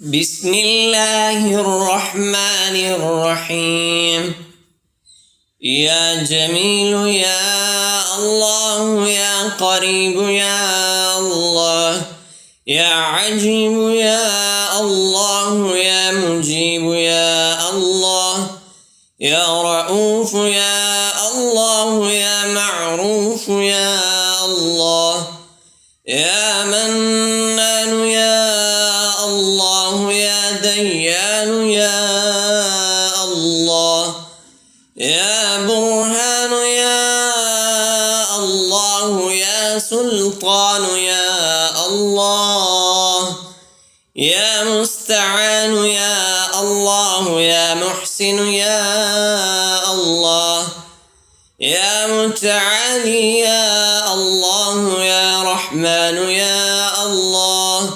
بسم الله الرحمن الرحيم. يا جميل يا الله، يا قريب يا الله، يا عجيب يا الله، يا مجيب يا الله، يا رؤوف يا الله، يا معروف يا الله، يا منان يا الله، يا ديان يا الله، يا برهان يا الله، يا سلطان يا الله، يا مستعان يا الله، يا محسن يا الله، يا متعالي يا الله، يا رحمن يا الله،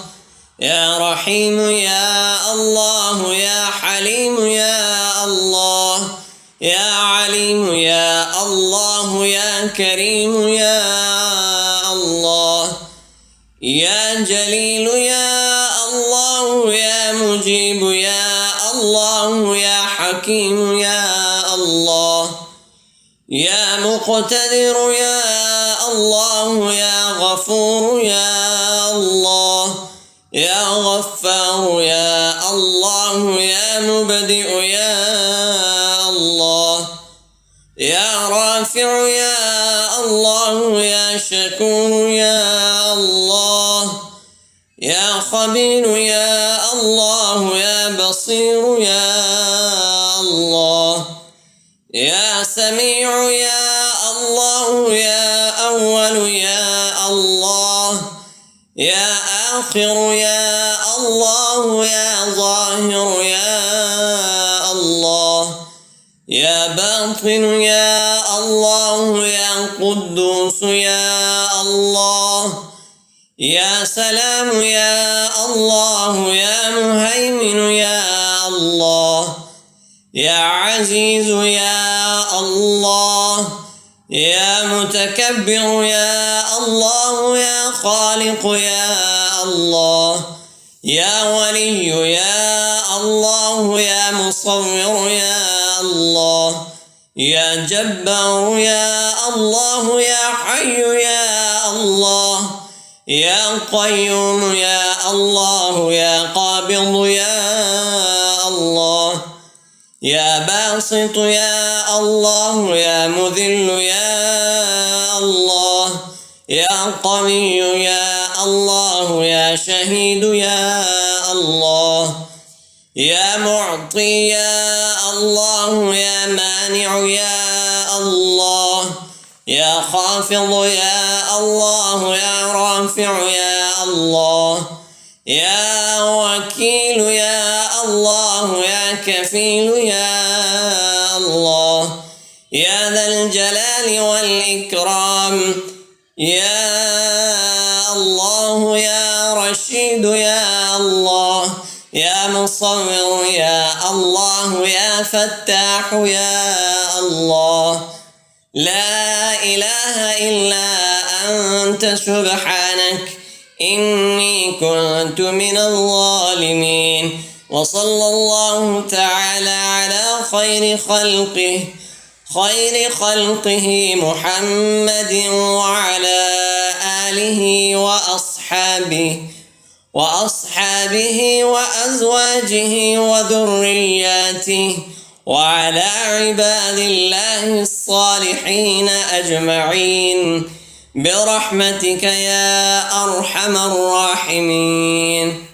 يا رحيم يا الله، يا حليم يا الله، يا عليم يا الله، يا كريم يا الله، يا جليل يا الله، يا مجيب يا الله، يا حكيم يا الله، يا مقتدر يا الله، يا غفور يا الله، يا غفار يا الله، يا مبدئ يا الله، يا رافع يا الله، يا شكور يا الله، يا خبير يا الله، يا بصير يا الله، يا سميع يا الله، يا أول يا الله، يا آخر يا الله، يا ظاهر يا الله، يا باطن يا الله، يا قدوس يا الله، يا سلام يا الله، يا مهيمن يا الله، يا عزيز يا الله، يا متكبر يا الله، يا خالق يا الله، يا ولي يا الله، يا مصور يا الله، يا جبار يا الله، يا حي يا الله، يا قيوم يا الله، يا قابض يا الله، يا باسط يا الله، يا مذل يا الله، يا قوي يا الله، يا شهيد يا الله، يا معطي يا الله، يا مانع يا الله، يا خافض يا الله، يا رافع يا الله، يا وكيل يا الله، يا كفيل يا الله، يا ذا الجلال والإكرام يا الله، يا رشيد يا الله، يا مصور يا الله، يا فتاح يا الله، لا إله إلا أنت سبحانك إني كنت من الظالمين. وصلى الله تعالى على خير خلقه محمد وعلى آله وأصحابه وأزواجه وذرياته وعلى عباد الله الصالحين أجمعين برحمتك يا أرحم الراحمين.